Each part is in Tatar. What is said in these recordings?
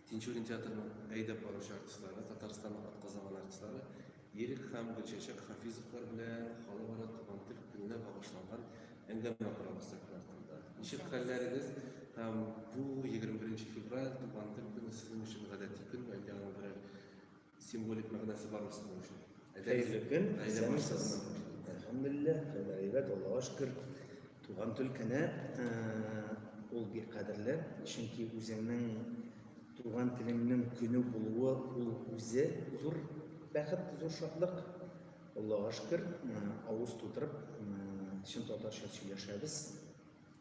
Tinçurin teatrının әйдәп баручы артистлары, Татарстанның атказаган артистлары Ерик һәм Гөлчәчәк Хафизовлар белән халыкара туган тел көненә багышланган әңгәмә корабыз сәхнәсендә. Ничек хәлләрегез һәм бу 21 февраль туган тел көне сезнең өчен гадәти көн, әллә аның берәр символик мәгънәсе бармы сезнең өчен? Hayırlı gün, sevmişsiniz. Elhamdülillah, evet, Allah'a şükür. Tuğan Tülkene ol bir kaderler. Çünkü üzerinin tuğan tiliminin günü buluğu ol üze zor bəxit, zor şadlık. Allah'a şükür, ağız tuturup, şimdi Tatarşa söyleşiriz.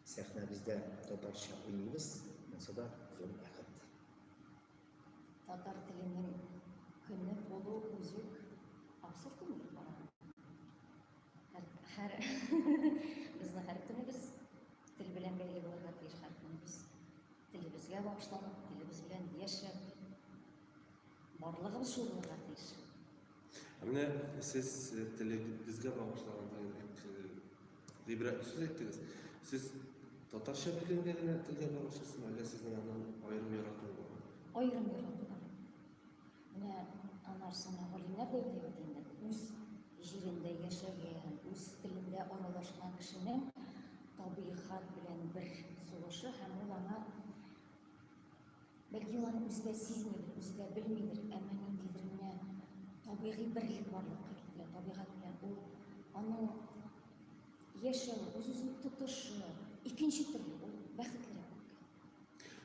Sahnemizde Tatarşa oynayırız. Mesela zor bəxit. Tatar tilinin günü buluğu üzük. Absurt değil mi? Her bizning har kunimiz til bilan belli bo'lgan tiyish har kunimiz tilimizga bag'ishlanib tilimiz bilan yashab borlig'imiz shu bo'lgan tiyish. Amine siz bizga bag'ishlagan ibrat so'z aytdingiz. Siz Tatarcha bilimlarni tilga bag'ishlasizmi, yoki sizning andan ayrim yaratuvlar? Ayrim yaratuvlar. Mana anarsini olimlar da aytayotganda o'z yerinde yaşayan, o'z tilinde aralashgan kishining tabiat bilan bir so'lishi ham ularga balki ularni o'zida sezmaydir, o'zida bilmaydir, ammo ningdir mana tabiiy birlik borliqqa keladi. Tabiat bilan u onun yashashi, o'zini tutishi ikkinchi turli, u baxtli.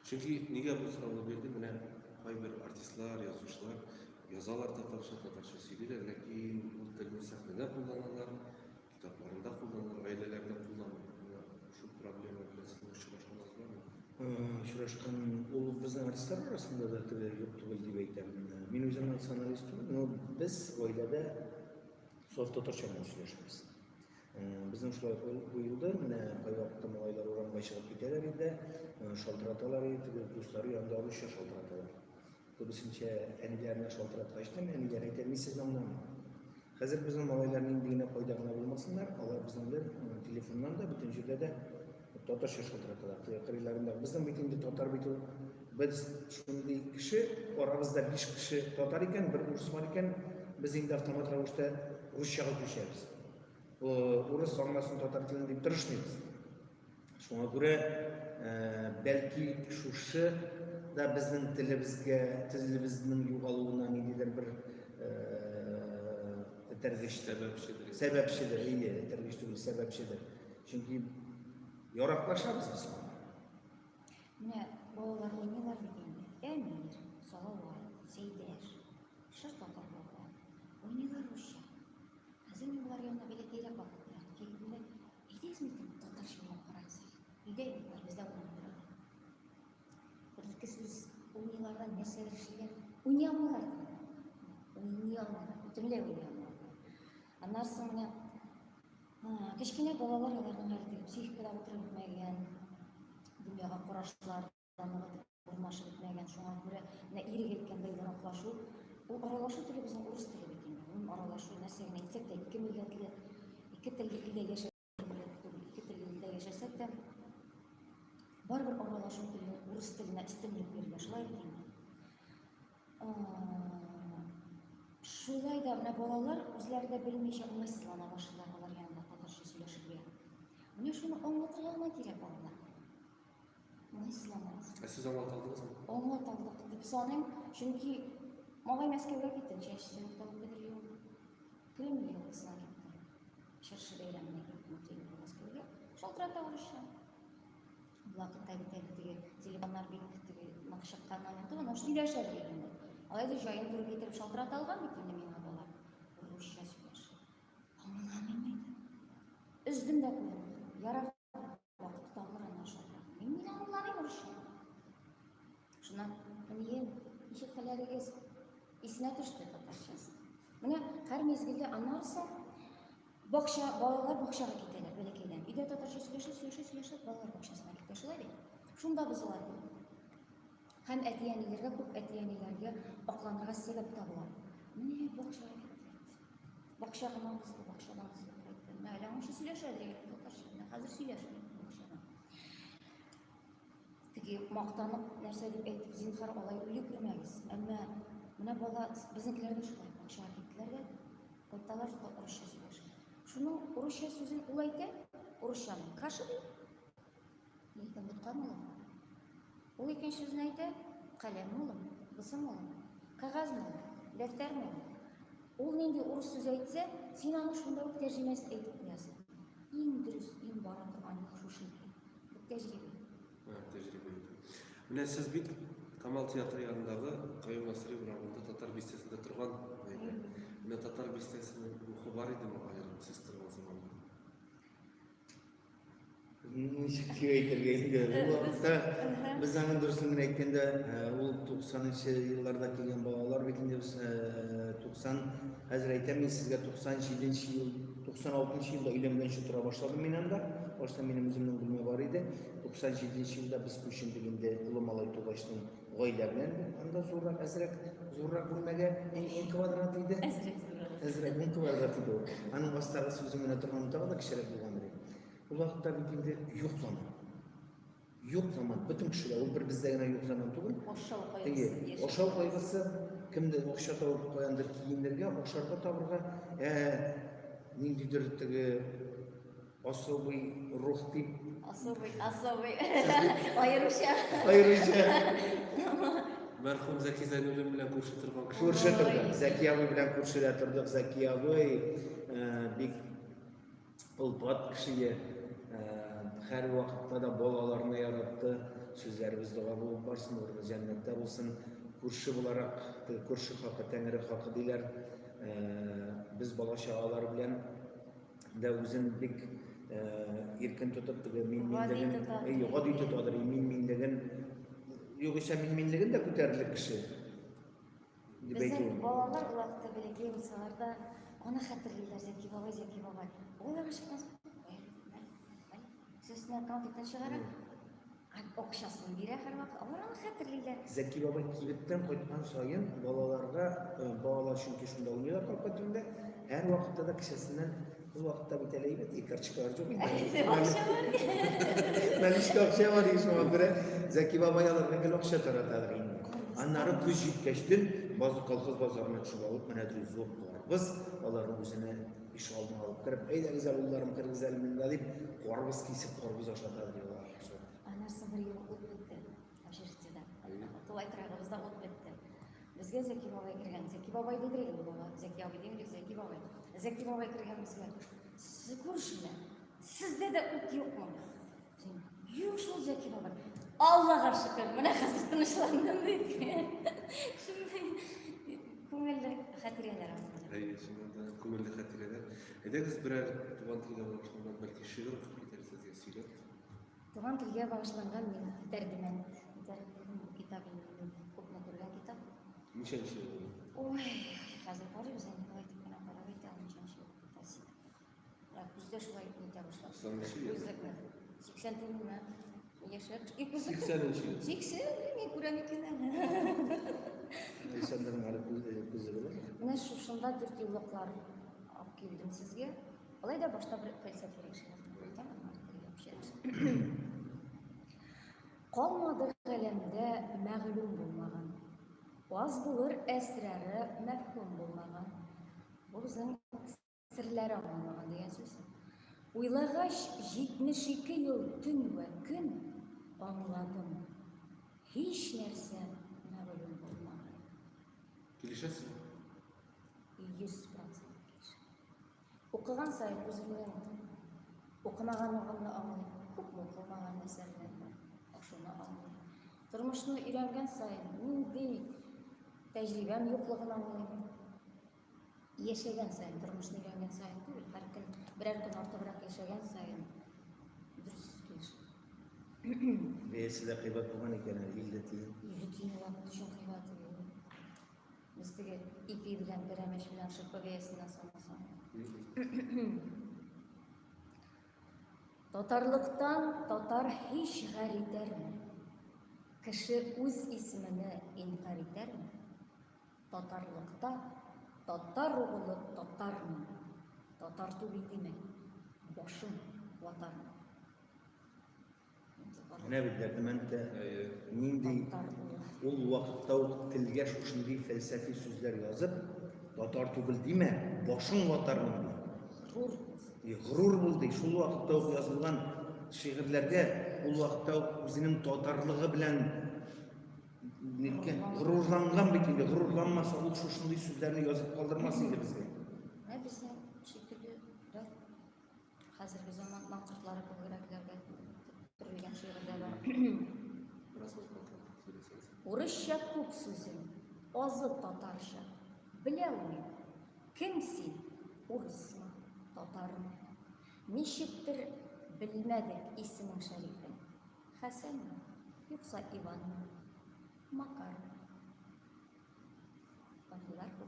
Chunki nega bu savolni berdim? Mana bir artistlar, yozuvchilar yazarlar Tatarcha söyleyirler, lakin bu tilni sahnada kullanırlar, kitaplarında kullanırlar, ailelerde kullanırlar. Şu problema bilan siz uchrashganingiz bormi? Uchrashgan ol bizning artistlar orasida da yo'q tug'il deb aytaman. Men o'zim senaristman, но biz oilada so'z Tatarcha bilan so'zlashamiz. Bizning shular qo'yildi, mana qo'yapti oilalar o'ranmay chiqib ketadilar edi, shaltiratalar edi, do'stlari yonida olishga shaltiratalar. Ko'pincha anilarni shaltiratishdim, anilar aytamiz namdan. Hozir bizning oilalarning dini qo'ydagina bo'lmasinlar, ular bizning telefondan da butun yerda da Tatarcha shaltiratadilar. Qirlarında bizning bitimda Tatar bitim biz shunday kishi orabizda 5 kishi Tatar ekan, bir rus bor ekan, biz endi avtomat ravishda ruschaga ko'chamiz. Urus olmasin Tatar tilini deb turishmaymiz. Shunga ko'ra balki shu da bizning tilimizning yo'qoluvuna nedidir bir sebepçidir, iyi, tergiştir, sebepçidir. Çünkü yoraklaşamız biz. Mana bolalar o'ynaylar deganda, Emir, Salovat, Seyder, Shir Tatar bolalar o'ynaylar ruscha. Hozir men ular yonida belakaylar baqibdilar. Kelibdilar, "Aydingizmi Tatarcha bilan qaraysiz?" Uydagilar bizda o'ynaydilar. Bir siz o'yinlardan narsalar ishlagan o'ynayolmaylar. Butunlay o'ynayolmaylar. Anarsan mana kichkina bolalar ularning hayotida psixikada o'tirilmagan, dunyoga qarashlardan o'rnashib o'tmagan, shunga ko'ra iri ketganda yiroqlashuv, u aralashuv tili bizning o'ris tili ekan. Uning aralashuv narsani aytsakda ikki millatli, ikki tilli yashasak-da baribir aralashuv tilini, o'ris tilini istimlik bergan shular ekan. Şulayda mana bolalar o'zlarida bilmaycha umaysizlana boshladilar, ular yanında Tatarcha söylashibga. Mana shuni anlattirmoq kerak bolalar. Umaysizlanamiz. Siz anlataldınızmı? Anlataldık deb so'rang, chunki mog'ay Moskvaga ketdim, chashishdan o'tib bidiryo. Kremlga o'tsan ketdim. Shirshi bayramga ketdim, Kremlga Moskvaga. Shaltirata olishgan. Vaqtdagi telefonlar bekitib, naqshaqqandan turib, mana söylashadi endi. Ayda joyini turib getirib shaltirata olgan bitindi men bolalar. Ruscha söylesh. Anlamaydi. Izdimda qo'ydim. Yaraq vaqt tog'larni shaltirata. Men anlamayman ruscha. Shundan keyin ish qiladigan esna tushdi Tatarchasi. Mana har mezgilda anarsa bolalar bog'chaga ketadilar, balakaydan. Uyda Tatarcha söylashib, bolalar bog'chasiga ketishadi. Shunda biz ular hem etiyanilerge, ko'p etiyanilerge oqlanırga sebep tabular. Mene bog'chaga ketdi. Bog'chadan qaytdi. Mayli, ana shu söylashadi degan Tatarcha. Hozir söylashadi bog'chadan. Теге мактанып нәрсә дип әйтеп, зинһар алай уйлый күрмәгез. Әмма менә бала безнекеләр дә шулай акча киттеләр дә кайталар урысча сөйләшә. Шуның урысча сүзен ул әйтә, урысчаны каша ди. Нидән тоткан ул? Ул икенче сүзен әйтә, каләм улым, бысым улым, кагазм улым, дәфтәр улым. Ул нинди урыс сүз әйтсә, син аны шунда ук тәрҗемәсен әйтеп куясың. Иң дөрес, иң бара торган шушынки. Бу тәҗрибә. Tecrübe. Менә сез бит Камал театры янындагы Каюм Насыйри урамында татар бистесендә торган. Менә татар бистесенең рухы бар идеме аерым сез торган заманда? Ничек әйтергә инде. Бу вакытта без аның дөресен әйткәндә, ул 90нчы елларда килгән балалар бит инде 90 хәзер әйтәм сезгә 97нче ел, 96нчы елда өйләнгәнче тора башладым мин анда. Башта минем үземнең бүлмә бар иде. 97нче елда без күчендек инде улы малай тугаштың гаилә белән. Анда зуррак, зуррак бүлмәгә 2 квадрат иде. Әзрәк 1 квадрат иде. Аның астагы сүзе менә торган тагы да кечерәк булган иде. Ул вакытта бит инде юк заман. Юк заман. Бөтен кешеләр, ул бер бездә генә юк заман түгел. Ошау кайгысы кемдә акча табып куяндыр киемнәргә, ашарга табырга, ниндидер теге особый рух дип. Особый. Аеруча. Мәрхүм Зәки Зәйнуллин белән күрше торган кеше. Күрше торды. Зәки абый белән күршедә тордык. Зәки абый бик улпат кеше. Һәр вакытта да балаларны яратты. Сүзләребез дога булып барсын, урыны җәннәттә булсын. Күрше буларак, күрше хакы, Тәңре хакы диләр. Без бала чагалар белән дә үзен бик иркен тотып, гади тотадыр, минлеген, югыйча минлеген дә күтәрерлек кеше. Безнең балалар вакытта бәләкәй булсалар да, аны хәтерлиләр, Зәки бабай. Ул ягышкан. Сезне конфеттан чыгара. Акчасын бирә һәр вакыт. Алар аны хәтерлиләр. Зәки бабай кибеттән кайткан саен балаларга, балалар чөнки шунда уйныйлар калпатында, һәр вакытта да кешесеннән ул вакытта бит әлегә икәрчекәр юк иде. Наличка акча бар ди шуңа күрә Зәки бабай аларга гел акча тараталар инде. Аннары күз җиткәчтен базы колхоз базарына төшеп алып, менә ди зур куарбыз, аларның үзенә иш алдына алып кереп, әйдәгез улларым кыргыз әлмендә дип, куарбыз кисеп, куарбыз ашаталар диyorlar. Анарсы бер ел ут бетте. Общежитиедә. Тулай торагыбызда ут бетте. Безгә Зәки бабай кергән. Зәки бабай дигән бала. Зәки абый дигән Зәки бабай. Зәки бабай кергән безгә. Сез күршеләр. Сездә дә ут юкмы? Юк шул Зәки бабай. Аллага шөкер, менә хәзер тынычландым диде. Шундай күңелле хатирәләр алды. Шунда күңелле хатирәләр. Әйдәгез берәр туган телгә багышланган бәлки шигырь укып китәрсез дип сөйләп. Туган телгә багышланган мин тәрҗемә китабын күпме күргән китап. Ничәнче ел? Ой, хәзер карыйбыз инде әйтеп кенә карап әйтә алмыйчанчы. Күздә шулай үтә башлады. 80 яшәр. 80нче ел. 80 мин күрәм икән. Исәннәрнең әле күзе булыр. Менә шушында 4 еллыклар алып килдем сезгә. Алай да башта бер фәлсәфә эшләдем. Калмады галәмдә мәгълүм булмаган. Аз булыр әсрәре мәфһүм булмаган. Бу безнең серләре аңламаган дигән сүз. Уйлагач 72 ел төн вә көн аңладым. Һич нәрсә мәгълүм булмаган. Килешәсез? 100% килешә. Укыган сайын үземнең укымаганлыгымны аңлыйм. Күпме укымаган әсәрләр бар. Шуны аңлыйм. Тормышны өйрәнгән сайын нинди тәҗрибәм юклыгын аңлыйм. Яшәгән сайын, тормышны өйрәнгән сайын түгел, һәр көн берәр көн артыграк яшәгән сайын дөрес килешә. Бәясе дә кыйбат булган икән, 50 тиен. 50 тиен вакыт өчен кыйбат. Без теге ипи белән берәмеш белән шырпы бәясеннән санасаң. Татарлыктан татар һич гәр итәрме? Кеше үз исемене инкар итәрме? Татарлыкта татар угылы татармы? Татар түгел димәк, башым ватармы? Ne bildirdim ben de nindi ol vaqtda o tilge şuşunday felsefi sözler yazıp tatar tugul deme, başın vatarmın diye. Gurur buldu. Şul vaqtda o yazılgan şiirlerge ol vaqtda özünün tatarlığı bilen gururlangan bitinde, gururlanmasa ol şuşunday sözlerini yazıp kaldırmasıydı bizge. Ne bize şekilde de hazırki zaman mantıkları kıvıraklarda tutturulgan şiirde var. Biraz söyleseniz. Урысча күп сүзім, азы татарша. Біле алмайм, кімсің, урысмы, татармы? Нешіктір білмедік исімің шәрифін. Хәсән мı, yoksa Иван mı, Макар mı? Bakılar bu.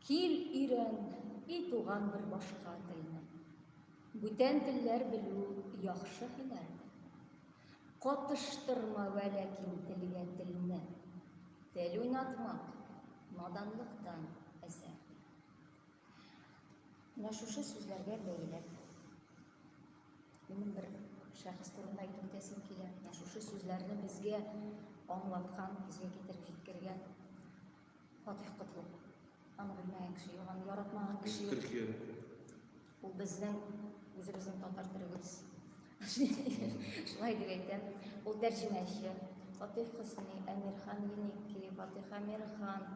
Кил үйрен, ий туған бір башқа тілні. Бүтән тілләр білу яхшы һөнәрме. Қатыштырма вәләкин телгә телне. Тел уйнатмак наданлыктан әсәр. Менә шушы сүзләргә бәйләп минем бер шәхес турында әйтеп үтәсем килә. Менә шушы сүзләрне безгә аңлаткан, безгә китереп җиткергән Фатих Котлы. Аны белмәгән кеше юк, аны яратмаган кеше юк. Türkiye'de. Ул безнең үзебезнең татар телебез. Шулай дип әйтәм. Ул тәрҗемәче. Фатих Хөсни, Әмирхан Еники, Фатих Әмирхан,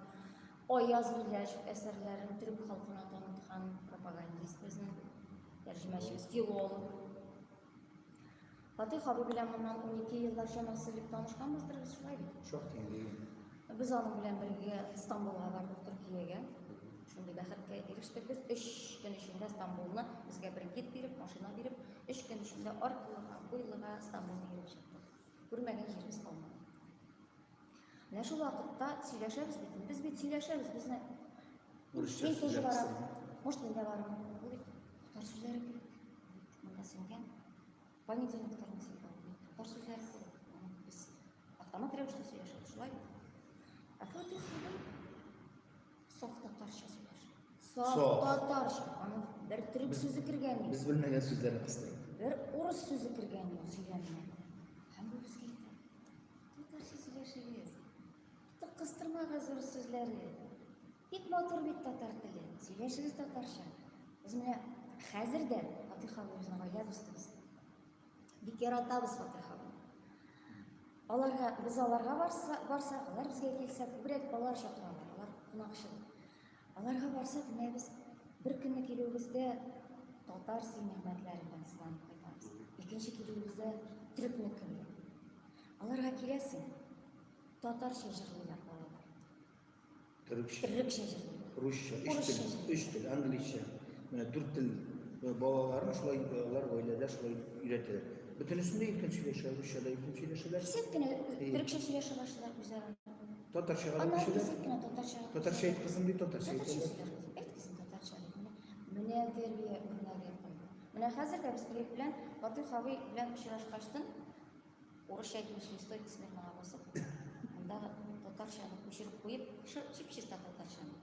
Аяз Милләшев әсәрләрен төрек халкына таныткан пропагандист безнең тәрҗемәчебез, филолог. Фатих абый белән моннан 12 еллар чамасы дип танышканбыздыр без, шулай бит. Çok iyi. Biz аның белән бергә Стамбулга бардык, Төркиягә. Шундый бәхеткә ирештек без. 3 көн эчендә Стамбулны безгә бер гид биреп, машина биреп, 3 көн эчендә аркылыга, буйлыга Стамбулны йөреп чыктык. Күрмәгән җиребез калмады. Менә шул вакытта сөйләшәбез бит. Без бит сөйләшәбез, безне Урысча мин тоже сүзләр барам. кыстырма. Может, мин дә барам. Ул бит татар сүзләре күп. Монда сеңгән. Понедельниктарны сөйләп, татар сүзләре күп. Без автомат рәвештә сөйләшәбез, шулай бит. Фатих абый саф татарча сөйләшә. Саф Саф. татарча. Аның бер төрек сүзе кергән юк. Biz bilmegen sözleri kıstırma. Бер урыс сүзе кергән юк сөйләмгә. Һәм бу безгә әйтә. Татарча сөйләшегез. Кыстырмагыз урыс сүзләре. Бик матур бит татар теле. Сөйләшегез татарча. Без менә хәзер дә Фатих абый безнең гаилә дустыбыз. Бик яратабыз Фатих абый. Biz аларга барсак, алар безгә килсә, күбрәк алар чакыралар, алар кунакчыл. Аларга барсак, менә без бер көнне килүебездә татар сыйнәгъмәтләре белән сыланып кайтабыз. Икенче килүебездә төрекнеке белән. Аларга киләсең, татарча җырлыйлар балалар. Türkçe, Төрекчә җырлыйлар. Rusça, Rusça. üç dil, Anglisçe, dört dil balalarını şulay onlar ailede şulay üretir. Bütün üstünde ilkin söyleşir, Rusça'da ilkin söyleşirler. Кисәк кенә төрекчә сөйләшә башлар үзләр. Tatarça'da bir Аннан şeyler. кисәк кенә татарча. Tatarça et kızım değil, Tatarça et. Татарча сөйләшәбез. Әйткәсен татарча дип. Менә тәрбия үрнәге куйды. Менә хәзер дә без ирек белән Фатих абый белән очрашкачтын. Урысча әйтмешли стой смирнога басып. Анда татарчаны күчереп куеп, чип-чиста татарчаны.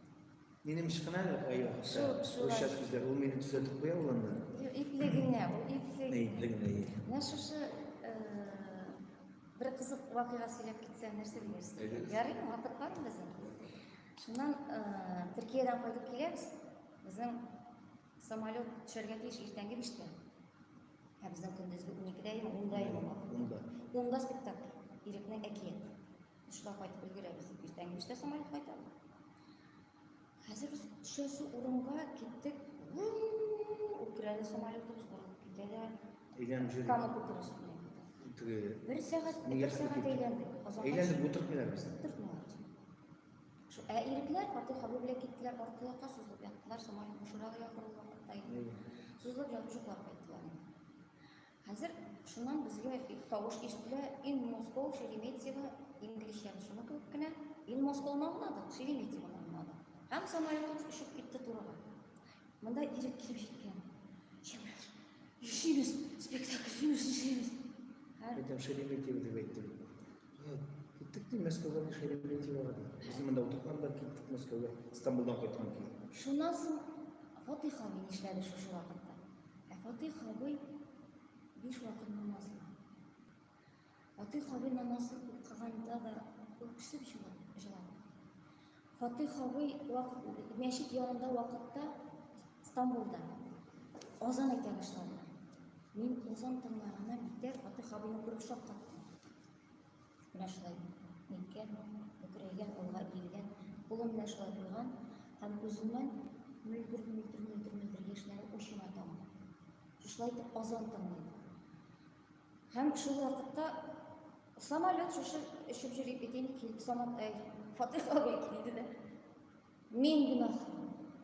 Benim işkına ne ayı Şu- vakıtta? şu Rusça var. sözler, o beni düzeltip koya olanlar. Иплегенә, ул Ne иплегенә. iplegine iyi. Менә шушы бер кызык вакыйга сөйләп китсә, нәрсә диярсең? Әйдәгез. Ярыймы, вакыт бармы безнең? Шуннан Төркиядән кайтып киләбез. Безнең самолет төшәргә тиеш иртәнге 5-тә. Безнең көндезге 12-дә, 10-да бар. Onda. 10-да спектакль. Ирекнең әкият. Шулай кайтып өлгерәбез. Иртәнге 5-тә самолет кайта. Хәзер без төшәсе урынга киттек. Украина самолетыбыз борылып китә дә. Eğlenceli. Кама күпер өстенә. Бер сәгать, Нигә 2 сәгать әйләндек. Eğlendik, oturtmuyorlar bizi. Шу ирекләр Фатих абый белән киттеләр, аркылыкка сузылып яттылар, самолет мушырага якын вакытта иде. Сузылып ятучылар кайттылар. Хәзер шуннан безгә тавыш ишетелә, ин Москва, Шереметьево, инглизчә шуны күп кенә, ин Москва намнады, Шереметьево намнады. Һәм самолет очып китте турыга. Монда ирек килеп җиткән. Җимеш, ишибез, спектакль ишибез. Benim Şeremetyevo diye bekledim. Ya gittik değil Moskova'da Şeremetyevo vardı. Bizim de oturtmam da gittik Moskova'ya. İstanbul'dan koytan ki. Шуннан соң Фатих абый нишләде шушы вакытта? Фатих абый 5 vakit namazı. Fatih abi namazı kılganda da öksüp жылады. Fatih abi meşit yanında vakitte İstanbul'da azan ete başladılar. Men azan tınlaganda biter Fatih abini ko'rib shoq qoldim. Mana shulay netgan, o'kiraygan, olg'a eğilgan, qo'limda shulay turgan, ham ko'zimdan müldir yoshlari o'shima tomon. Shulay deb azon tınlaydi. Hem şu vakitte samolyot uçup yurib ketaylik kelib Fatih abi keldi de men gunohli,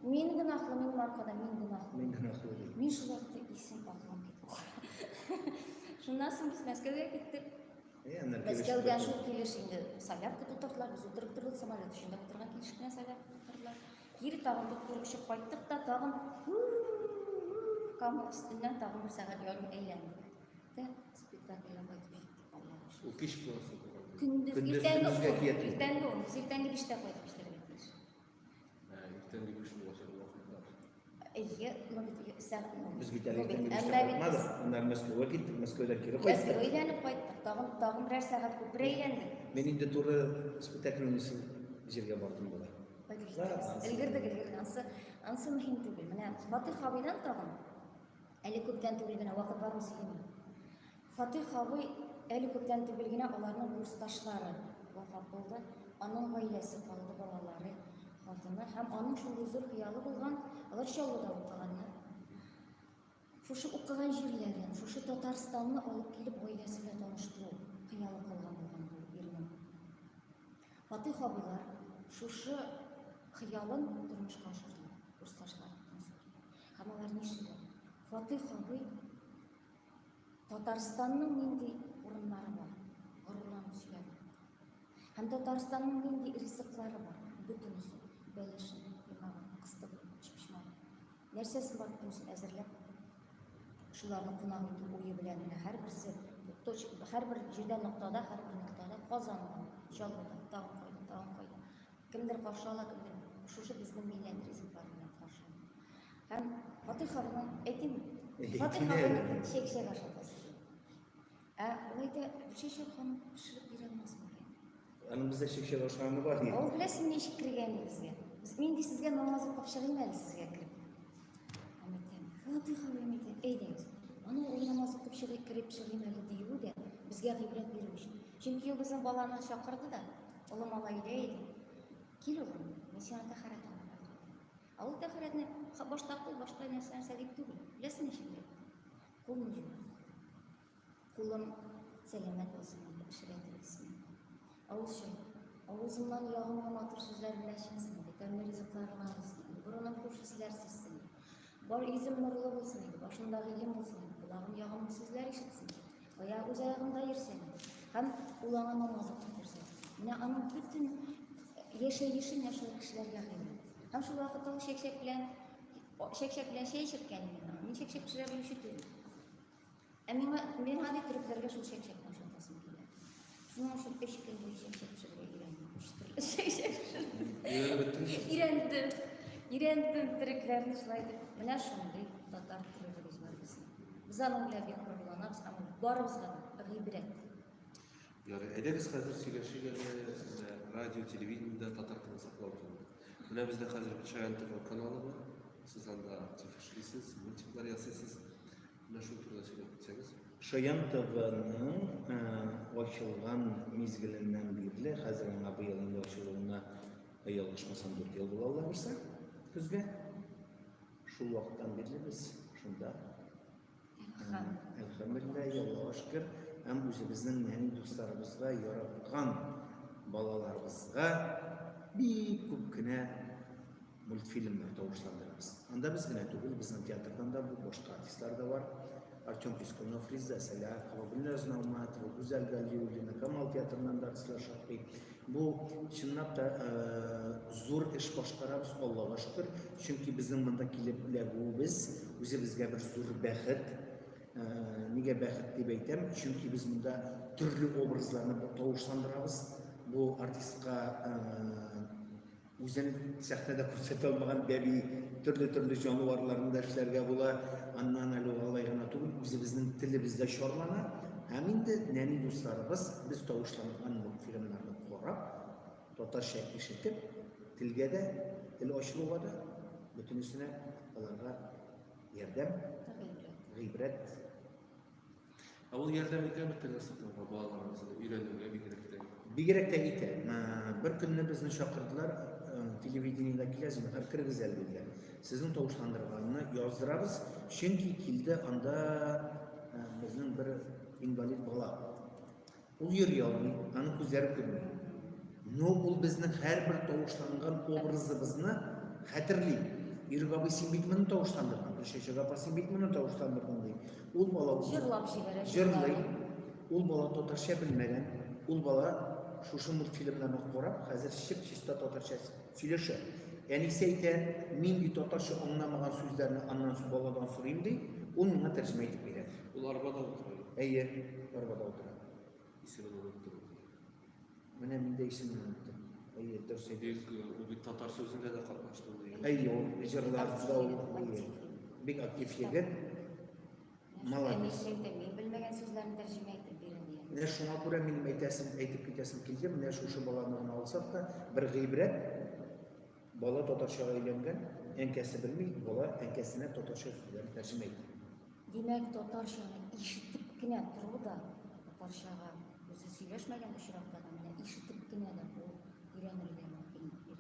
mening arkada men gunohli. Men shu vaqtda esim aqlim ketdi. Shundan so'ng biz Moskvaga ketdik. Moskvadan shu kelish endi Sovyetga tuturdilar, biz o'tirib turdik samolyot shunda o'tirgan kelish bilan Sovyetga tuturdilar. Geri tag'in turib uchib qaytdik da tag'in kam üstünden tag'in bir saat yo'l aylandik. De spektaklga qaytib ketdik. O kiş burası. Gündüz ertangi 5'te qaytib ishlarga kelish. İlkten bir kuşun başarılı vakitler. Biz Vitalik'ten bir işte kalmadık. Onlar Moskov'a gittik. Moskov'dan kiri koyduk. Moskvaga aylanib qaytdik. Tag'in birer saat ko'pir aylandik. Men endi to'g'ri spektaklni yerga bordim bular. Ilgirdik. Ansı muhim tugul. Mana Fatih abidan tag'in Ali ko'pdan tugulgina vaqt bormasa ham. Fatih abi Ali ko'pdan tugulgina ularning kursdoshlari vafot bo'ldi. Onun oilasi qoldi, bolalari, xotini ham onun shu huzur xiyoli bo'lgan, ular Shovlida o'qiganlar. Şu o'qigan yerlarini, şu Tatarstonni olib kelib oilasi bilan tanishtirib, xiyoli qilgan bo'lgan bu yerning. Fatih abilar şu xiyolin turmushga oshirdi, kursdoshlaridan so'rab. Hammalar nishida Fatih abi Tatarstanning nindi o'rinlari bor, g'ururlanishlar. Hem Tatarstanning nindi rizqlari bor, butunisi, belishini, yemag'i, qistab, pishmishmay. Narsasi bor butunisini azirlab, shularni qunaq etib o'yi bilan har birisi har bir yerda nuqtada, har bir nuqtada qozonda, Shovlida, tag'in qo'ydi. Kimdir qarshi oladi, kimdir shu bizning millat rizqlari bilan qarshi. Hem Fatih abidan ayting, Fatih abini shek ashadasi. Oyda shek xon pishirib berolmasmi? Ana bizda shek oshxona bor. O bilasizmi nechik kirganingizga? Men de sizga namoz o'qib shirinmadi sizga kirib. Fatih abim aytdingiz. Ana u namoz o'qib kirib shirinmadi deydi. Bizga ibrat bermish. Chunki u bizning bolani chaqirdi da, o'g'lim olay deydi. Kel o'g'lim, men seni tahoratga oldim. Al tahoratni boshqa narsa deb turdi. Bilasizmi shunday? Qo'lni yuvdi. Qo'lim salomat bo'lsin, ishlayapsiz. Ağzımdan yağmur matır sözler birleşmesin, yeterli rızıklarını alsın, buranın hoş hisler sızsın. Bar izim nurlu olsun, başında ilim olsun, kulağın yağmur sözler işitsin. Ayağı öz ayağında yersin, hem ulağına namazı tutursun. Yine anın bütün yaşayan kişiler yağıyor. Hem şu vakitte o şekşek bilen şey işitken, ben şekşek pişirebilirim işitiyorum. Ben hadi Türklerge şu şekşek başlatasım geliyor. Şunun şu eşikten bu şekşek pişirebilirim. İrendim Türklerini şulaydı. Mana şunday Tatar Türklerimiz var bizim. Biz anın bile bir kurgulanamız ama barımızga g'ibret. Yani ederiz hazır söyleşiyle radyo, televizyonda Tatar tilini saklavdı. Buna bizde hazır bir Çayan TV kanalı var. Siz anda aktif işliysiniz, multipler yasasınız. Buna şu turda söyleyip bitseniz. Şayan TV'nin açılgan mezgilinden beri, hazırın bu yılın açılığına ayalışmasam 4 yıl bulalım varsa, kızga. Şu vakittan beri biz şunda. Elhamdülillah, Allah'a şükür. Hem bizden yeni dostlarımızla yaratkan balalarımızla bir küpkine multfilmler doğuşlandırırız. Anda biz yine değil, bizim tiyatrdan da bu başka artistler de var. Artyom Piskunov, Rizda Salah, Kavabilner Znavmatova, Güzel Galiyevlina, Kamal Tiyatrından da artistler şarkı. Bu şınlap da zor iş başkarabız Allah'a şükür. Çünkü bizim bunda kilipler biz bizge bir zor bəxit. Nige bəxit deyip eytem? Çünkü biz bunda türlü obrazlarını doğuşlandırabız. Bu artistka Үзен сәхнәдә күрсәтә алмаган бәби төрле җанварларны да эшләргә була. Аннан әле алай гына түгел, үзебезнең телебездә чарлана. Һәм инде нәни дусларыбыз без тавышланган мультфильмнарны карап, татарча ишетеп, телгә дә, тел ачылуга да бөтенесенә аларга ярдәм, гыйбрәт. Ул ярдәм итә бит теләсәтә балаларыбызны өйрәнүгә бигрәк тә. Бигрәк тә итә. Бер көнне безне чакырдылар, телевидениедә киләсез, һәр кирегез әлбәттә. Сезнең тавышландырганны яздырабыз, чөнки килде анда безнең бер инвалид бала. Ул йөри алмый, аның күзләре күрми. Но ул безнең һәрбер тавышланган образыбызны хәтерли. Ирек абый син бит моны тавышландырган, Шәшәк апа син бит моны тавышландырган ди. Ул бала Җырлап җибәрә. җырлый. Ул бала татарча белмәгән. Ул бала шушы мультфильмнарны карап, хәзер чисто татарча сөйләшә. Әнисе әйтә, мин бит татарча аңламаган сүзләрне аннан баладан сорыйм ди. Ул миңа тәрҗемә итеп бирә. Ул арбада утыра. Әйе, арбада утыра. Исемен оныттым. Менә мин дә исемне оныттым. Әйе, дөрес әйтәсез. Ул бит татар сүзендә дә катнашты ул. Әйе, ул җырларда ул бик актив егет. Молодец. Мин белмәгән сүзләрне тәрҗемә итеп бирә дигән. Менә шуңа күрә минем әйтеп китәсем килде. Менә шушы баланы гына алсак та, бер гыйбрәт. Бала татарчага өйләнгән, әнкәсе белми, бала әнкәсенә татарча сүзләрне тәрҗемә итә. Димәк, татарчаны ишетеп кенә тору да, татарчага үзе сөйләшмәгән очракта да менә ишетеп кенә дә ул өйрәнергә мөмкин иде.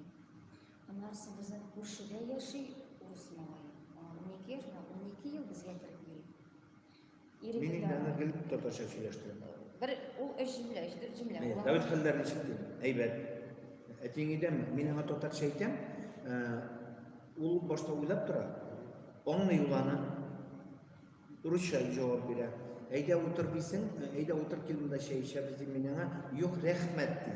Аннарсы безнең күршедә яши урыс малае. 12 яшь, 12 ел безгә кереп йөри. Минем аны гел татарча сөйләштем. Бер ул 3 җөмлә, 4 җөмлә. Давид хәлләрне ишеттем. Әйбәт. Әтиңидән мин аңа татарча әйтәм, ул башта уйлап тора. Аңлый ул аны. Урысча җавап бирә. Әйдә утыр дисең, әйдә утыр кил монда чәй эчәбез ди мин аңа. Юк, рәхмәт ди.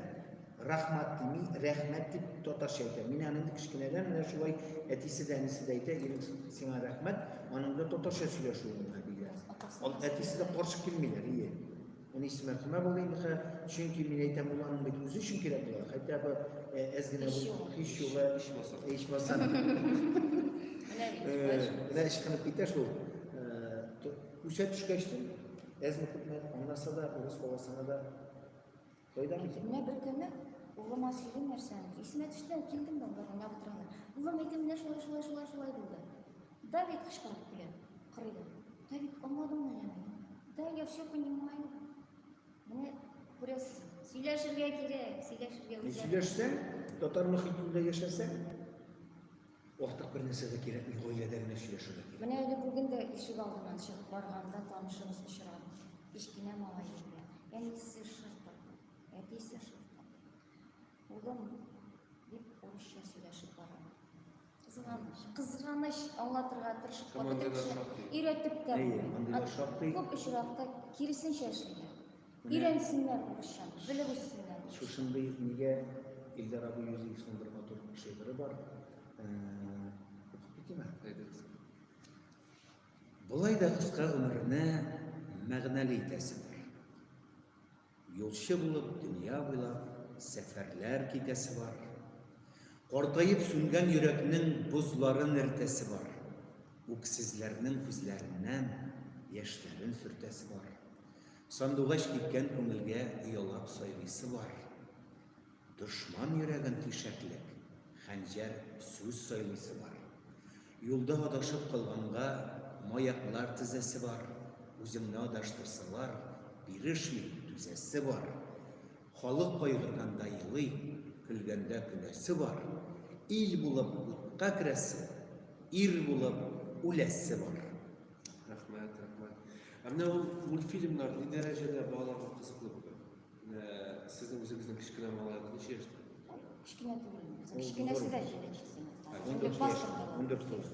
Рәхмәт дими, рәхмәт дип татарча әйтә. Мин аны кичкенәдән менә шулай әтисе дә, әнисе дә әйтә, ирек сиңа рәхмәт, аның да татарча сөйләшүен бирә. Ал әтисе дә каршы килмиләр, ие. Әнисе мәрхәмә булды инде, чөнки мин әйтәм ул аның бит үзе өчен кирәк була. Хәтта бу әзгенә һич югы ичмаса. Менә ишкәнеп китә шул. Үсә төшкәчтен, әзме күпме аңласа да, урыс баласына да файдамы икән. Менә бер көнне улыма сөйләгән нәрсәне исемә төште, килдем дә уйлап утырам. Улым әйтә, менә шулай булды. Давид кычкырып килә, кырыйды. Давид, аңладыңмы әле? Да, я все понимаю. Менә күрәсез, сөйләшергә кирәк, сөйләшергә Ни сөйләшсәң, татар мөхитендә яшәсәң, вакыт бер нәрсә дә кирәк, мин гаиләдә генә сөйләшергә кирәк. Менә әле бүген дә ишек алдыннан чыгып барганда танышыбыз очрады. Кичкенә малай белән. Әнисе шырпы, әтисе шырпы. Улым дип урысча сөйләшеп бара. Кызганыч аңлатырга тырышып өйрәтеп тә Әйе, андыйлар шактый. күп очракта киресенчә эшлиләр. Өйрәнсеннәр урысча, белеп үссеннәр. Шушындый нигә Илдар абый Юзефовның бер матур шигыре бар. Укып китәме? Булай да кыска гомерне мәгънәле итәсе бар. Юлчы булып дөнья буйлап сәфәрләр китәсе бар. Картайып сүнгән йөрәкнең бузларын эртәсе бар. Үксезләрнең күзләреннән яшьләрен сөртәсе бар. Сандугач киткән күңелгә оялап сайрыйсы бар. Дошман йөрәген тишәклек, хәнҗәр сүз сайлыйсы бар. Юлда адашып калганга маяклар тезәсе бар. Үзеңне адаштырсалар, бирешми түзәсе бар. Халык кайгырганда елый, көлгәндә көләсе бар. Ил булып утка керәсе, ир булып үләсе бар. Рәхмәт. Менә ул мультфильмнар ни дәрәҗәдә балаларга кызыклы була? Сезнең үзегезнең кичкенә малай ничә яшьтә? Кичкенә түгел. Кичкенәсе дә 7 сыйныфта. 14 яшь.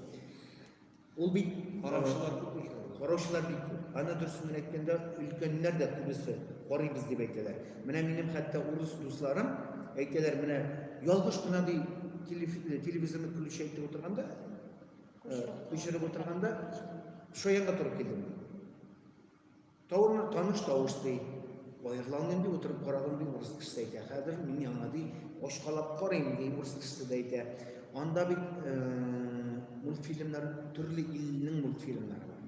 Ул бит Караучылар күпме икән? караучылар бит күп. Аны дөресен әйткәндә өлкәннәр дә күбесе карыйбыз дип әйтәләр. Менә минем хәтта урыс дусларым әйтәләр, менә ялгыш кына ди телевизорны күрүче әйтеп утырганда, күчереп утырганда шоянга туры килдем. Таныш тавыш ди. Ireland'da oturup karadım bir Rus kişisi deyte. Hazır min yanadi oşkalap karayım diye Rus kişisi deyte. Onda bir multfilmler, türlü ilinin multfilmleri var.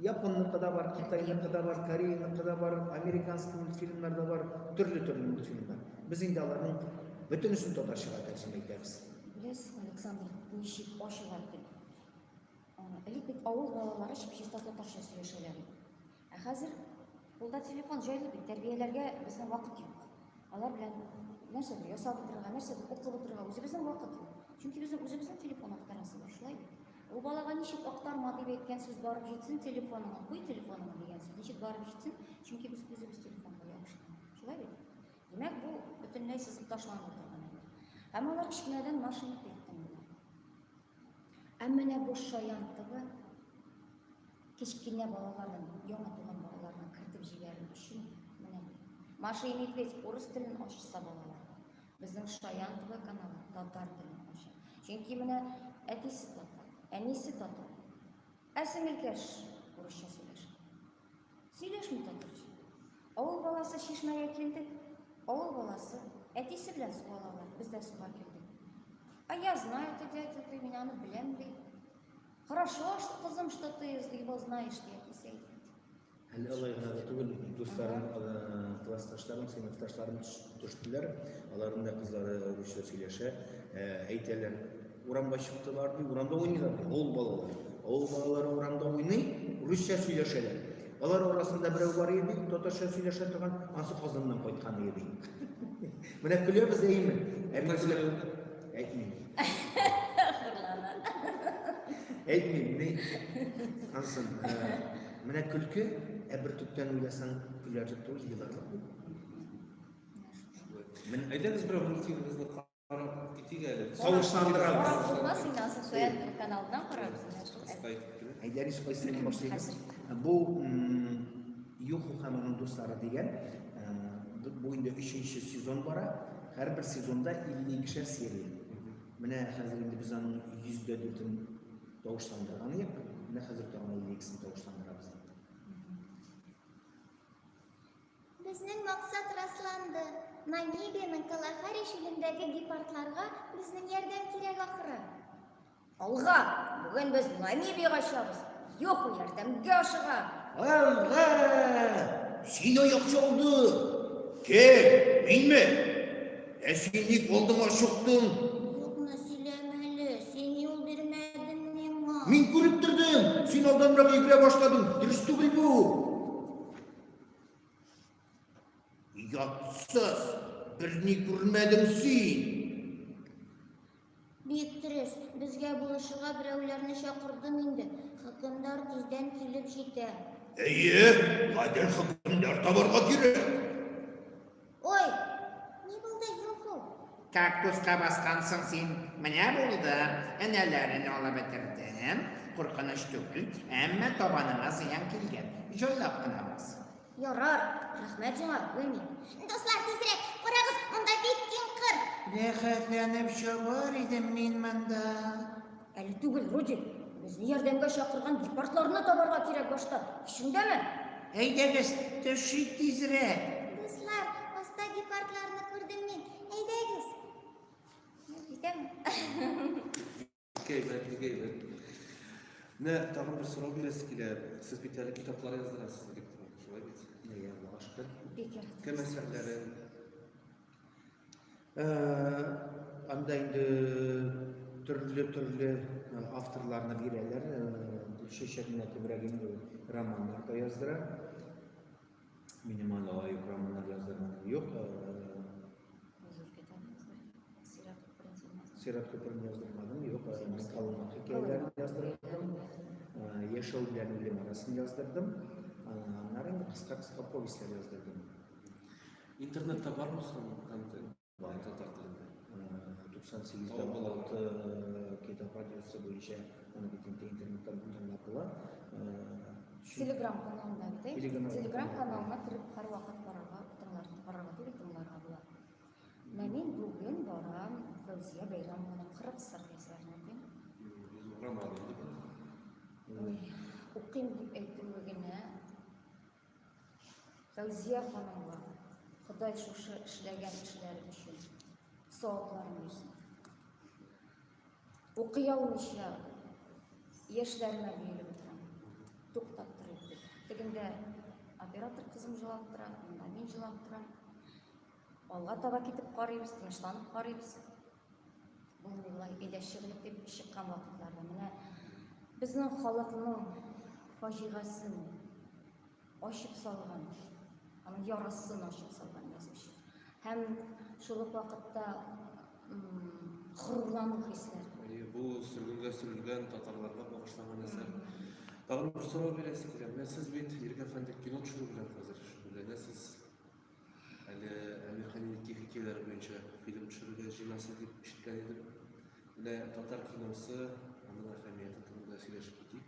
Japonluqda da var, Xitoyluqda da var, Koreyalıqda da var, Amerikanski multfilmler de var, türlü multfilmler. Biz indi alarning bütünüsünü to'g'rishiga terjima etamiz. Bilesiz Aleksandr, nishib oshilardi. Elbet avul bolalari shipshista tatarcha сөйлешеләр. Hozir qo'lda telefon joyladik, tarbiyalarga bizning vaqt yo'q. Ular bilan narsadir yasab o'tirgan, narsadir o'qib o'tirgan o'zimizning vaqt yo'q. Chunki biz o'zimizning telefon aqtarasimiz boshlaydi. O balaga nishib aqtarma deb aytgan so'z borib yetsin, telefonini qo'y, telefonini degan so'z nishib borib yetsin, chunki biz o'zimiz telefon qo'yamiz. Shunday. Demak, bu butunlay sizib tashlanib o'tirgan. Hamma ular kichkinadan mashina ketdim. Amma bu shoyantig'i kichkina bolalardan, yana tug'an bolalardan kiritib jibarish uchun mana mashina medved o'ris tilini oshsa bolalar. Bizning shoyantig'i kanali tatar tilini oshadi. Chunki mana atisi tatar, anisi tatar. Asimilkash o'rischa сөйләшә. Сөйләшми татарча. Авыл баласы шишмәгә килдек. Авыл баласы әтисе белән су алалар. Без дә суга килдек. А я знаю, это дядя, ты меня беләм ди. Хорошо, что кызым, что ты его знаешь, diye deseydi. Hali Allah'a emanet olun. Dostlarım, klastaşlarım, sınıftaşlarım düştüler. Onların da kızları Rusça söyleşe. Eyteler, uğramda çıktılar, uğramda oynuyorlar. Oğul balalar. Oğul balaları uğramda oynayıp Rusça söyleşeler. Onlar orasında bir var idi, Tatarcha söyleşe turgan, ansı kazandan koytkan idi. Buna gülüyor biz iyi mi? Etmeyeyim. Etmeyeyim, ne? Ansın. Buna külkü, bir tüpten uylasan gülercek toz yıllar var. Aytamiz bir multfilmimizni qarab ketik hali. Savaşlandıralım. Olmaz, nasıl soyad kanalından qararız. Aydariş koysun başlayacağız. Bu Yuhu Haman'ın dostları diyen bu indi 3. sezon var. Her bir sezonda 52'şer seri. Mene hazır indi biz onun %4'ün doğuşlandırganı yap. Mene hazır da onun 52'sini doğuşlandırabız. Bizning maqsad raslandı. Namibiyaning Kalahari shilindagi gepardlarga bizning yordam kerak oxiri. Alğa, bugün biz Namibiyaga uçabız. Yok yordamga oshiga. Alğa! Sen ayakçı oldu. Gel, minme. Esinlik oldun aşıktın. Yo'qni söylemeli, sen yo'l bermedin menga. Min görüp durdum. Sen adamla yürüye başladın. Dürüst değil bu. Yatsız. Birini görmedim sen. Bektiris, bizga buluşuğa birovlarni chaqirdim endi. Hukmdor tezdan kelib jetar. İyi, hadi hükümdar tabarga girer. Oy, ne bo'ldi Yuhu? Kaktusqa basqansın sen, mene buldu, enelerini ola bitirdim, qurqыныш tugul, emma tobanına ziyan kelgan, joylab qilamiz. Yorar, rahmat sana, Veni. Do'stlar, tezroq, qarag'iz, unda bitkin qir. Rehberlenip şobar idim men manda. Ali tugul, Rudi. Bizni yordamga chaqirgan gepardlarni tobarga kerak boshda. Shundami? Eydegiz, töshik tezroq. Do'stlar, osta gepardlarni ko'rdim men. Haydagiz. Ketami? Keyifli. Ne, tag'in bir so'rov berasiz kelar. Siz bitali kitoblar yozdirasiz deb shulay bit. Ey Allah aşkına. Bekar. Kim eserlari? Anda indi türlü avtorlarına bireyler. Şeşerin Etimragin romanlar da yazdırar. Minimal ayık romanlar yazdırmadım yok. Huzur ketamizda. Sirat prinsimas. Sirat Köprü'nü yazdırmadım yok. Kalınmak hikayeler yazdırdım. Yaşav bilen ölüm arasını yazdırdım. Onların kısa povestler yazdırdım. İnternette var mı son kontent? Var, Tatar tilinde. 98'de 16 kitap radyosu boyunca onu bütün internetten bundan yapılan. Telegram kanalına Telegram Telegram kanalına kirib har vaqt qararga to'g'ri Men bugun boram Fawziya Bayramovaning 40 sarkaslarni Roman. o'qiyim deb aytdim o'g'lini. Фәүзия ханымға Құдай шушы эшләгән эшләре өчен савапларын бирсен. Укый алмыйча яшьләренә бөелеп торам. Туктап торып. Тегендә оператор кызым җылап тора, монда мин җылап торам. Алга таба китеп карыйбыз, тынычланып карыйбыз. Булмый әйдә чыгып дип чыккан вакытларда менә безнең халыкның фаҗигасын ачып салган, аның ярасын ачып салган язучы. Һәм шул ук вакытта хурлану хисләре. Bu sürgünge sürülgen Tatarlarga bağışlanan eser. Dağın bir soru bilesi kiren. Siz bit Yirge Efendi kino çürü bilen hazır. Şöyle siz Amerikan ilk hikayeleri boyunca film çürüge jinası deyip işitken edip bile Tatar kinosu onun ahamiyeti tımında söyleşip gidik.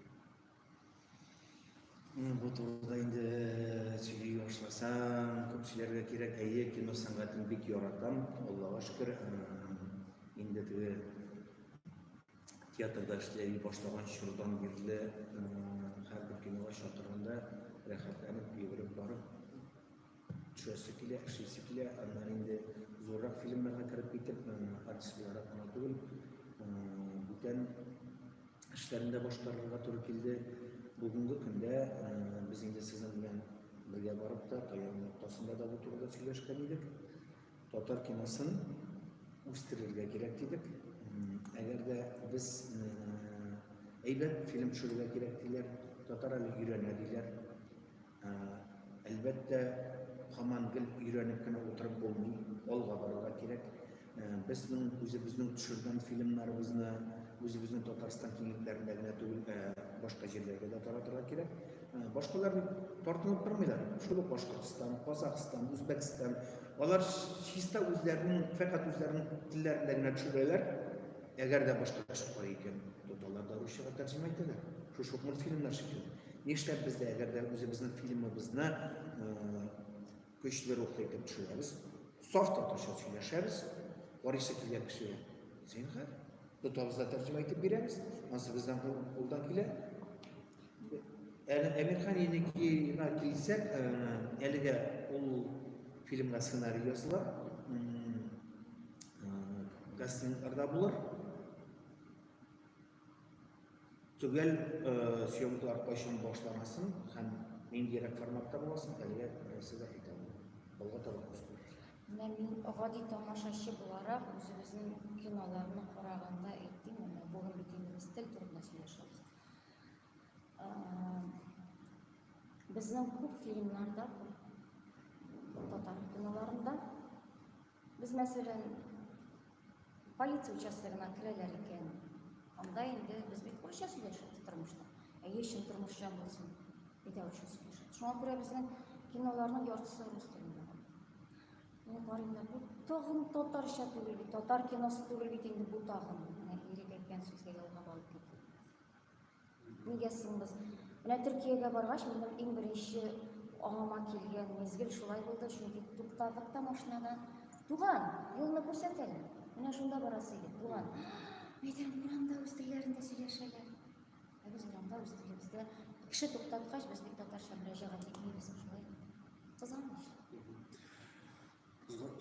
Bu turda endi söyley başlasam, köpçülerge kerek әйе кино сәнгатен бик яратам. Аллага шөкер. Инде теге театрда эшләй башлаган чордан бирле һәрбер кинога чакырганда рәхәтләнеп йөгереп барып төшәсе килә, эшләсе килә. Аннан инде зуррак фильмнарга кереп китеп, артист буларак кына түгел, бүтән эшләрендә башкарырга туры килде. Бүгінгі күндә біз инде сезнең белән бергә барып та Таян ноктасында да бу турыда сөйләшкән идек. Татар киносын үстерергә кирәк дидек. Әгәр дә без әйбәт фильм төшерергә кирәк диләр, татар әле өйрәнә диләр. Әлбәттә, һаман гел өйрәнеп кенә утырып булмый, алга барырга кирәк. Безнең үзебезнең төшергән фильмнарыбызны үзебезнең Татарстан киңлекләрендә генә түгел, башка җирләргә дә таратырга кирәк. Башкалар тартынып тормыйлар. Шул ук Башкортстан, Казакстан, Үзбәкстан. Алар чиста үзләренең, фәкать үзләренең телләрендә генә төшерәләр. Әгәр дә башка чыгар икән, тоталар да русчага тәрҗемә итәләр. Шушы мультфильмнар шикелле. Нишләп бездә әгәр дә үзебезнең фильмыбызны көчле рухта итеп төшерәбез, саф татарча сөйләшәбез, карыйсы килгән кешегә зинһар тотабызда тәрҗемә итеп бирәбез. Ансы бездән кулдан килә. Американ инекигә килсәк, әлегә ул фильмга сценарий языла, кастингларда булыр. Түгел съемкалар кайчан башланасын һәм ниндирәк форматта буласын, әлегә нәрсәдә әйтә алмыйм. Алга таба күз күрер. Мин гади тамашачы буларак үзебезнең киноларны караганда әйттем, бүген бит инде без тел турында сөйләшәбез. Безнең күп фильмнарда, татар киноларында без мәсәлән полиция участогына керәләр икән. Анда инде без бит урысча сөйләшәбез тормышта. Яшен тормышчан булсын, бит урысча сөйләшәбез. Шуңа күрә безнең киноларның яртысы рус телендә. Мен карыйм да, бу тагын татарча түгел бит, татар киносы түгел бит инде бу тагын. Менә ирек әйткән сүзгә ялгап алып китте. Нигә соң без менә Төркиягә баргач, минем иң беренче аңыма килгән мезгел шулай булды, чөнки туктадык та машинада. Туган, юлны күрсәт әле. Менә шунда барасы иде, туган. Әйтәм, урамда үз телләрендә сөйләшәләр. Без урамда үз телебездә кеше туктаткач, без бит татарча мөрәҗәгать итмибез шулай. Кызганыч.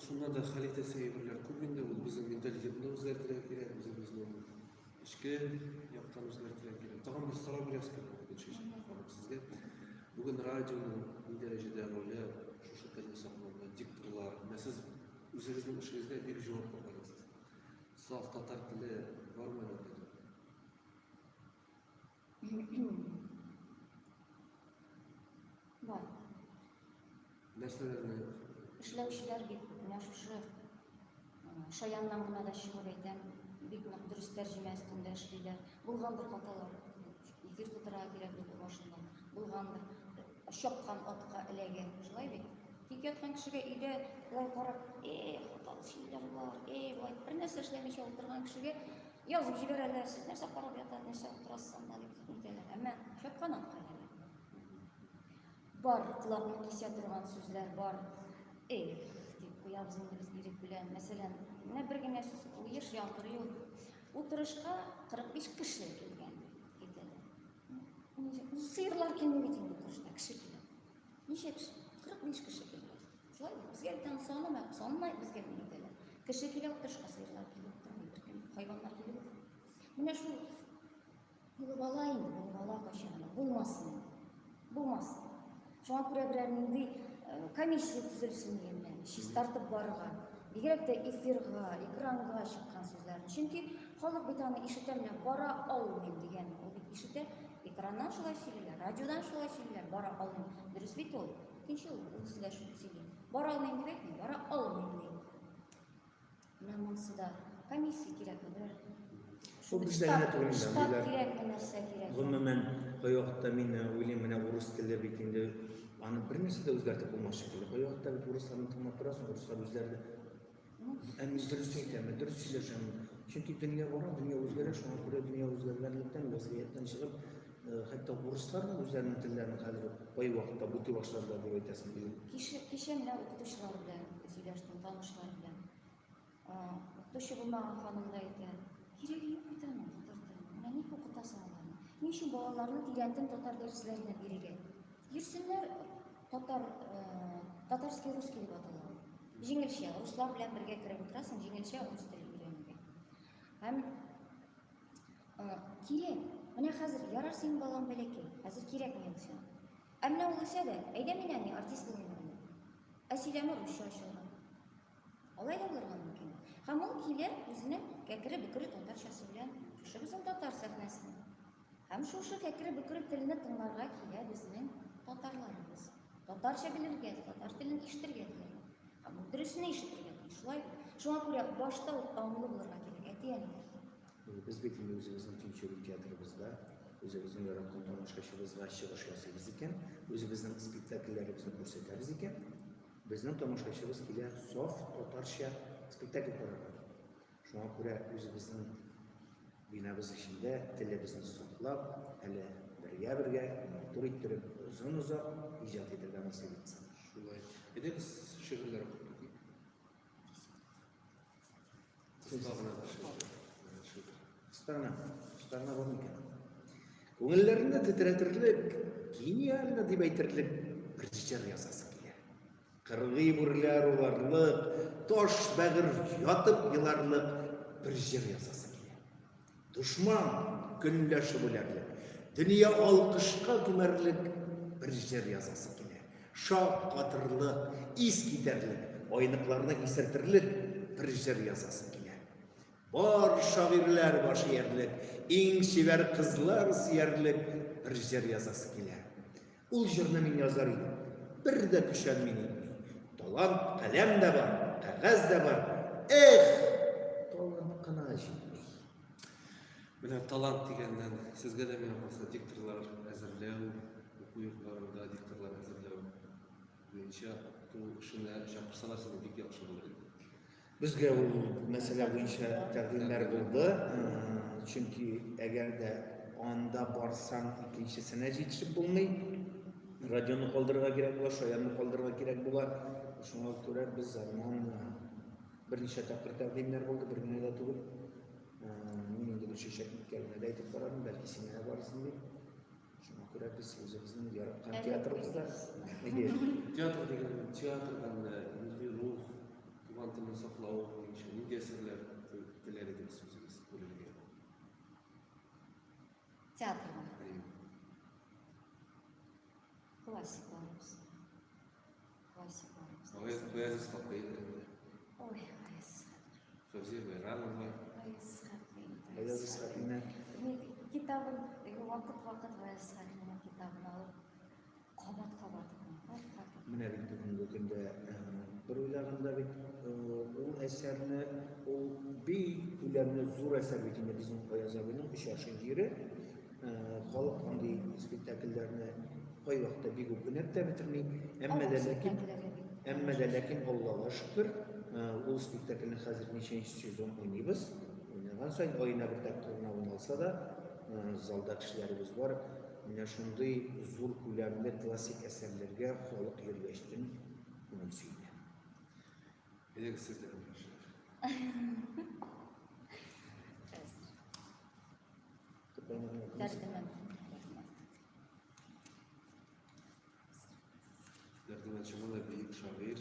Шунда да халикте сәйберләр күп инде, ул безнең менталитетны үзгәртергә кирәк, безнең эчке яктан үзгәртергә кирәк. Тагын бер сорау бирәсез сезгә. Бүген радионың ни дәрәҗәдә роле шушы телне саклауда, дикторлар, сез үзегезнең эшегезгә бик җавап калдырасыз. Саф татар теле бармы әле? Бар. Нәрсәләрне Эшләүчеләр бит менә шушы шаяннан гына да чыгып әйтәм, бик нык дөрес тәрҗемә өстендә эшлиләр. Булгандыр хаталар. Эфир тутырга кирәк бит башында. Булгандыр. Чапкан атка эләгән. Шулай бит. Тик яткан кешегә өйдә лай карап, хаталы сөйләр бар, булай бер нәрсә эшләмичә утырган кешегә язып җибәрәләр. Сез нәрсә карап ята, нәрсә утырасыз анда дип әйтәләр. Әмма чапкан атка эләгән. Бар, колакны кисә торган сүзләр бар. Дип куябыз инде без ирек белән. Мәсәлән, менә бер генә сүз, ул еш яңгырый ул. Утырышка 45 кеше килгән. Сыерлар килми бит инде утырышта, кеше килә. Ничә кеше? 45 beş kişi geliyor. Şöyle bizge bir tane sonlamay bizge mi gidelim? Kişi geliyor, dışka sıyırlar geliyor, hayvanlar geliyor. Buna şu bala indi, bala kaşığına, bulmasın. Şu an kureberinin de komissiya tüzülsün diyenle, işi startıp barıgan, bigirek de efirga, ekranga çıkan sözlerini. Çünkü halk bir tane işitemle bara almayayım diyen, o bir işite ekrandan şulay söylerler, radyodan şulay söylerler, bara almayayım. Dürüst bit ol, ikinci yıl, o sizler şunu söyleyin. Bara almayayım demek mi? Bara almayayım diyeyim. Namınsı da komissiya gerek midir? O bizden ne tuğrunda? Ştat gerek mi, nerse gerek mi? Gümmen koyuqta mine uylim mine urus tili bitinde anı bir nesi de özgertip olmaz şekilde. Koyuqta bir uruslarını tırmak durasın, uruslar özlerdi. En dürüst eylemi, dürüst söyleşemi. Çünkü dünya var, dünya özgerer, şu an buraya dünya özgerlerlikten, vazgeyetten çıkıp hatta uruslar da özlerinin tillerini kaldırıp koyu vakıtta, buti başlarda bir ötesin bilir. Kişi bilen okutuşlar bilen, söyleştim, tanışlar bilen. Okutuşu bulmayan hanımdaydı. Gerek yok bir tane tutardı. Ne okutasın onlarını? Ne için bağlarını direntin tatar derslerine biriyle. Girsinler tatarski rus gibi atılar. Жеңілше, Ruslar bilen birge kirip oturasın, жеңілше Rus tili öğrenmeye. Hem kirek, mene hazır yarar senin balan beleki, hazır kirek mi yapsın? Emne olursa da, eyde minani artist oynarım. Asileme Rusça aşağıdan. Olay da bulurgan mümkün. Hem o kiler bizine kekiri bükürü tatarşası bilen, şu bizim tatar sahnasını. Hem şu kekiri bükürü tilini tınlarga kiler bizinin tatarlarımız. Tatarşa bilirge, tatar tilini iştirgediler. Ama dürüstüne iştirgediler. Şulay, şu an buraya başta anlı bulurga gerek, eti yani. Biz betinde özümüzün tüyçülük tiyatrımızda, özümüzün yaratқан tomoshaşımızga çıkış yasaybız iken, özümüzün spektakllerimizni ko'rsatamiz iken, bizning tomoshaşımız kelar sof tatarcha spektakl ko'radi. Shunga ko'ra o'zimizning binamiz ichida tilimizni saqlab, hali birga tur ettirib, uzoq ijod etilgan nasib etsin. Şulay. Edek şiirler okuduk. Kızlarına da şiir. Starna var mıken? Ko'ngillarni titretirlik, kiyimlarni deb aytirlik bir jijar yasasi kelar. Qirg'iy burlar ularlik, tosh bag'ir yotib yilarlik bir jijar yasasi kelar. Dushman kunlashi bo'larlik, dunyo olqishqa ko'marlik bir jijar yasasi kelar. Shoh qotirlik, is ketarlik, oyniqlarni esirtirlik bir jijar yasasi kelar. Bor şairler başı yerlik, eng sever kızlar siyerlik bir jijar yasasi kelar. Ul jirni men yazar edim. Bir de düşenmeni. Talant kalem de var, qog'oz da var. To'g'rini qanashitmay. Bile talant degenden sizge de mi yapmasa diktorlar hazırlayan, oku yurtlarında diktorlar hazırlayan. Boyunca bu işine şapırsalar size dik yaxşı olur. Bizga u masala bo'yicha taqdimlar bo'ldi. Chunki agarda onda borsam ikkinchisini yetishib bo'lmay, radioni qoldirishga kerak bo'lar, shoirni qoldirishga kerak bo'lar. Shunga ko'ra biz zamon bir necha taqdir taqdimlar bo'ldi, bir kunada turib. Men endi o'sha shakllarda aytib boraman, balki senga borsin deb. Shunga ko'ra biz o'zimizning yaratgan teatrimizda Tiyatro degen tiyatrdan milli ruh, tugan tilini saqlao boyunca nega eserler tiler ediniz o'zingiz o'ylagan? Teatrda. Klassiklarımız. Koyasiz qolmaydi. Oy, Fevziya Bayramova. Ayaz Isqatina Kitabın, vakit Vayasxatinaning kitabını alıp qabat mana bugungi kunda bir o'ylaganda u asarni u bey'ularni zo'r asar ekanida bizim Qo'yazovining o'sha yeri xalq qanday spektakllarni qo'y vaqtda bek o'ynab da bitirmay hamma lekin Allohga shukr u spektaklni hozir nechanchi sezon o'ynaymiz. O'ynagan so'ng oyina bir taqdirni o'ynalsa da zalda kishilarimiz bor. Mana shunday zo'r ko'lamli klassik asarlarga xalq yerlashtin unutsiydi. Edek sizler mi? Derdimen çubuğuna şair.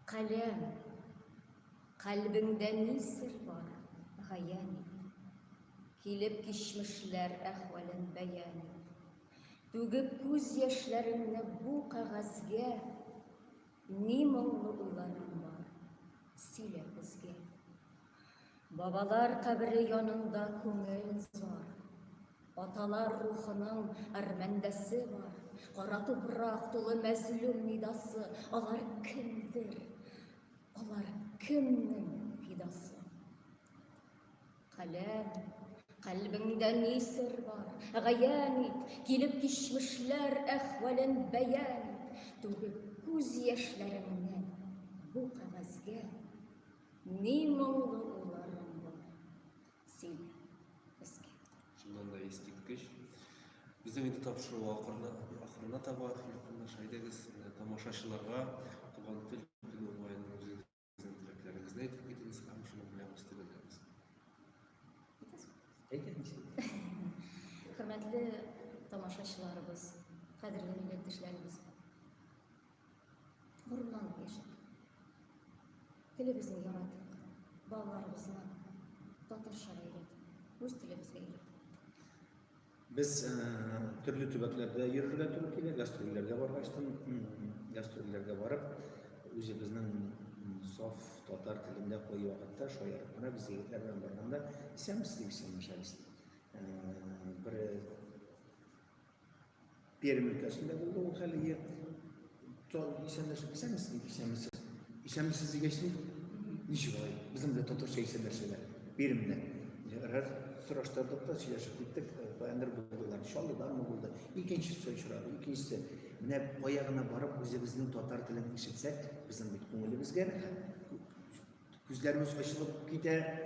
Kalem, kalbinde ne sır var, hayan et. Kilip geçmişler ahvalin beyan et. Tügüp göz yaşlarını bu kağızga, ne mağlı ularım var, söyle bizge. Babalar kabri yanında köngel var. Atalar ruhunun armandası var. Kara toprak dolu mezlum nidası. Onlar kimdir? Onlar kimnin fidası? Kalem, kalbinde ne sır var? Gayan et, gelip geçmişler ahvalin beyan et. Tügüp göz yaşlarını bu kağızga, ne mağlı ularım var, söyle bizge. Şundan da istiktiş. Bizim indi tapşırığı ahırına tabi yakında şaydayız. Tamaşaçılarga Tugan Til günü olayının özünüzün dileklerinizni aytip ketiniz. Hem şunu bilen istedirlerimiz. Hürmetli tamaşaçılarımız, kadirli milletçilerimiz, gururlanıp yaşadık. Dilimizni yarattık, bağlarımızla tatarşa gayret, öz dilimizge gayret. Biz türlü tübeklerde yürürler Türkiye'de, gastrollerge bargaçtım. Gastrollerge barıp, özümüzün saf tatar tilinde koyu vakitte şu yarıkına biz yigitlerden barganda isemsizlik isemmişeriz. Bir ülkesinde buldu o haliye isemsizlik geçti. Nişi var. Bizim de tatarşa isemlerşeler. Birimde. Her süreçlerde da yaşayıp gittik. Bayanlar buldular. İnşallah da mı buldu. İkinci söylüşürler. İkincisi ne ayağına varıp bizim tatar dilini işitsek bizim bir kumulumuz gerek. Gözlerimiz açılıp gider.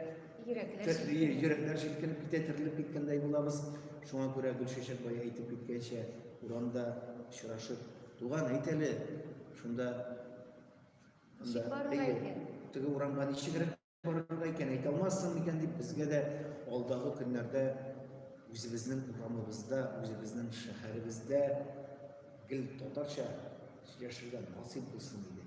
Yürekler şirkenip gider, tirilip gitkenday bulabız. Şuna göre Gülşeşek Bey aytıp gitkençe Kur'an'da şıraşıp Tuğan ayteli. Şunda Tıgı uğranmadı işi gerek barırken aytalmazsın iken deyip bizge de oldağı günlerde özümüzün uğramımızda, özümüzün şehrimizde gil tatarşa yaşırgan nasip bulsun dedi.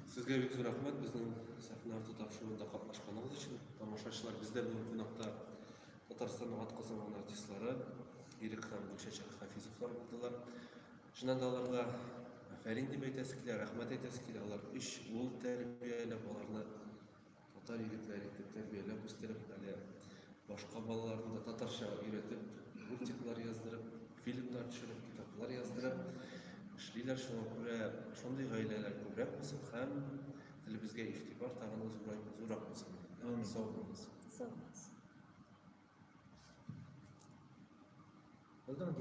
Sizge büyük rahmet bizning sahnalarda tapşırığında katlaşmanınız için. Tamaşaçılar bizde bu konakta Tatarstan'ın atqazanan artistlari Yirik ham Gülşeçek Hafizovlar buldular. Şundan da alarga aferin deb aytasiklar, rahmat aytasiklar. Alar ish ul tarbiyalab ularni tatar yigitlar etib tarbiyalab o'stirib, boshqa bolalarni da tatarcha o'rgatib, multiklar yozdirib, filmlar tushirib, kitoblar yozdirib ishlaylar. Shunga ko'ra shunday g'oyalar ko'proq bo'lsin ham tilimizga e'tibor tag'in zo'roq bo'lsin. Sog' bo'lamiz. Sağ olasın. Oldu mu?